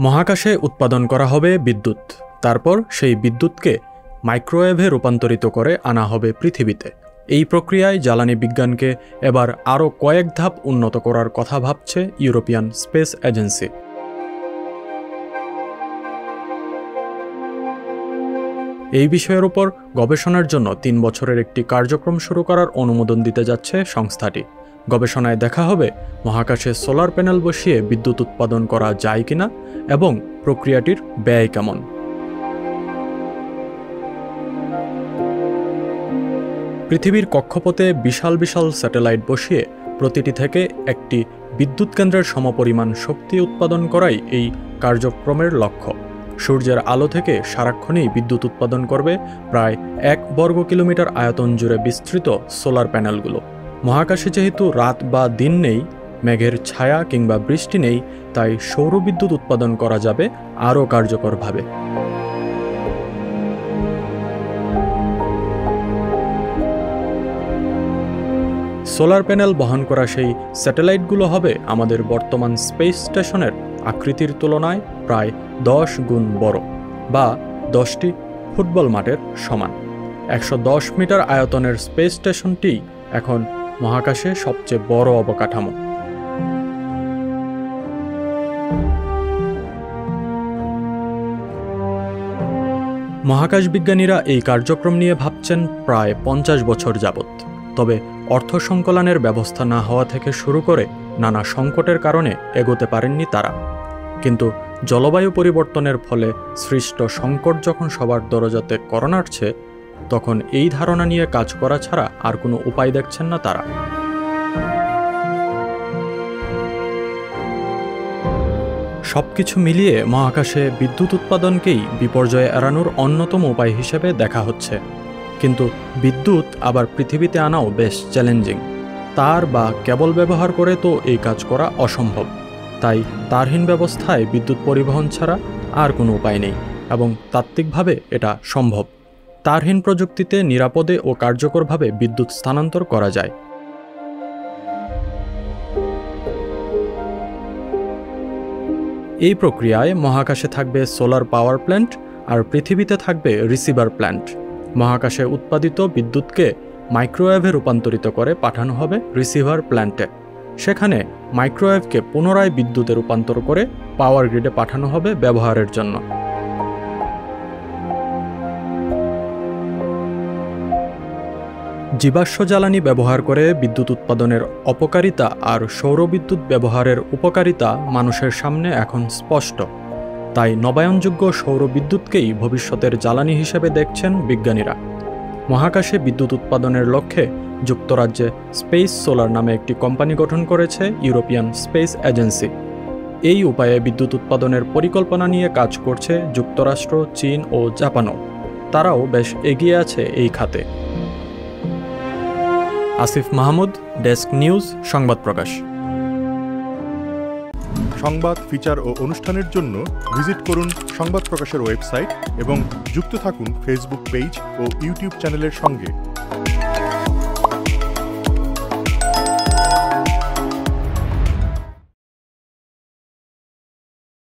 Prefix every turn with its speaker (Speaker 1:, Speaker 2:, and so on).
Speaker 1: মহাকাশে উৎপাদন করা হবে বিদ্যুৎ, তারপর সেই বিদ্যুৎকে মাইক্রোওয়েভে রূপান্তরিত করে আনা হবে পৃথিবীতে। এই প্রক্রিয়ায় জ্বালানি বিজ্ঞানকে এবার আরও কয়েক ধাপ উন্নত করার কথা ভাবছে ইউরোপিয়ান স্পেস এজেন্সি। এই বিষয়ের উপর গবেষণার জন্য ৩ বছরের একটি কার্যক্রম শুরু করার অনুমোদন দিতে যাচ্ছে সংস্থাটি। গবেষণায় দেখা হবে মহাকাশে সোলার প্যানেল বসিয়ে বিদ্যুৎ উৎপাদন করা যায় কিনা এবং প্রক্রিয়াটির ব্যয় কেমন। পৃথিবীর কক্ষপথে বিশাল বিশাল স্যাটেলাইট বসিয়ে প্রতিটি থেকে একটি বিদ্যুৎ কেন্দ্রের সমপরিমাণ শক্তি উৎপাদন করাই এই কার্যক্রমের লক্ষ্য। সূর্যের আলো থেকে সারাক্ষণই বিদ্যুৎ উৎপাদন করবে প্রায় ১ বর্গ কিলোমিটার আয়তন জুড়ে বিস্তৃত সোলার প্যানেলগুলো। মহাকাশে যেহেতু রাত বা দিন নেই, মেঘের ছায়া কিংবা বৃষ্টি নেই, তাই সৌরবিদ্যুৎ উৎপাদন করা যাবে আরও কার্যকরভাবে। সোলার প্যানেল বহন করা সেই স্যাটেলাইটগুলো হবে আমাদের বর্তমান স্পেস স্টেশনের আকৃতির তুলনায় প্রায় 10 গুণ বড়, বা 10টি ফুটবল মাঠের সমান। 110 মিটার আয়তনের স্পেস স্টেশনটি এখন মহাকাশে সবচেয়ে বড় অবকাঠামো। মহাকাশ বিজ্ঞানীরা এই কার্যক্রম নিয়ে ভাবছেন প্রায় 50 বছর যাবৎ। তবে অর্থ সংকলনের ব্যবস্থা না হওয়া থেকে শুরু করে নানা সংকটের কারণে এগোতে পারেননি তারা। কিন্তু জলবায়ু পরিবর্তনের ফলে সৃষ্ট সংকট যখন সবার দরজাতে কড়া নাড়ছে, তখন এই ধারণা নিয়ে কাজ করা ছাড়া আর কোনো উপায় দেখছেন না তারা। সবকিছু মিলিয়ে মহাকাশে বিদ্যুৎ উৎপাদনকেই বিপর্যয়ে এড়ানোর অন্যতম উপায় হিসেবে দেখা হচ্ছে। কিন্তু বিদ্যুৎ আবার পৃথিবীতে আনাও বেশ চ্যালেঞ্জিং। তার বা কেবল ব্যবহার করে তো এই কাজ করা অসম্ভব। তাই তারহীন ব্যবস্থায় বিদ্যুৎ পরিবহন ছাড়া আর কোনো উপায় নেই, এবং তাত্ত্বিকভাবে এটা সম্ভব। তারহীন প্রযুক্তিতে নিরাপদে ও কার্যকরভাবে বিদ্যুৎ স্থানান্তর করা যায়। এই প্রক্রিয়ায় মহাকাশে থাকবে সোলার পাওয়ার প্ল্যান্ট আর পৃথিবীতে থাকবে রিসিভার প্ল্যান্ট। মহাকাশে উৎপাদিত বিদ্যুৎকে মাইক্রোওয়েভে রূপান্তরিত করে পাঠানো হবে রিসিভার প্ল্যান্টে। সেখানে মাইক্রোওয়েভকে পুনরায় বিদ্যুতে রূপান্তর করে পাওয়ার গ্রিডে পাঠানো হবে ব্যবহারের জন্য। জীবাশ্ম জ্বালানি ব্যবহার করে বিদ্যুৎ উৎপাদনের অপকারিতা আর সৌরবিদ্যুৎ ব্যবহারের উপকারিতা মানুষের সামনে এখন স্পষ্ট। তাই নবায়নযোগ্য সৌরবিদ্যুৎকেই ভবিষ্যতের জ্বালানি হিসেবে দেখছেন বিজ্ঞানীরা। মহাকাশে বিদ্যুৎ উৎপাদনের লক্ষ্যে যুক্তরাজ্যে স্পেস সোলার নামে একটি কোম্পানি গঠন করেছে ইউরোপিয়ান স্পেস এজেন্সি। এই উপায়ে বিদ্যুৎ উৎপাদনের পরিকল্পনা নিয়ে কাজ করছে যুক্তরাষ্ট্র, চীন ও জাপানও। তারাও বেশ এগিয়ে আছে এই খাতে। আসিফ মাহমুদ, ডেস্ক নিউজ, সংবাদ প্রকাশ।
Speaker 2: সংবাদ, ফিচার ও অনুষ্ঠানের জন্য ভিজিট করুন সংবাদ প্রকাশের ওয়েবসাইট এবং যুক্ত থাকুন ফেসবুক পেজ ও ইউটিউব চ্যানেলের সঙ্গে।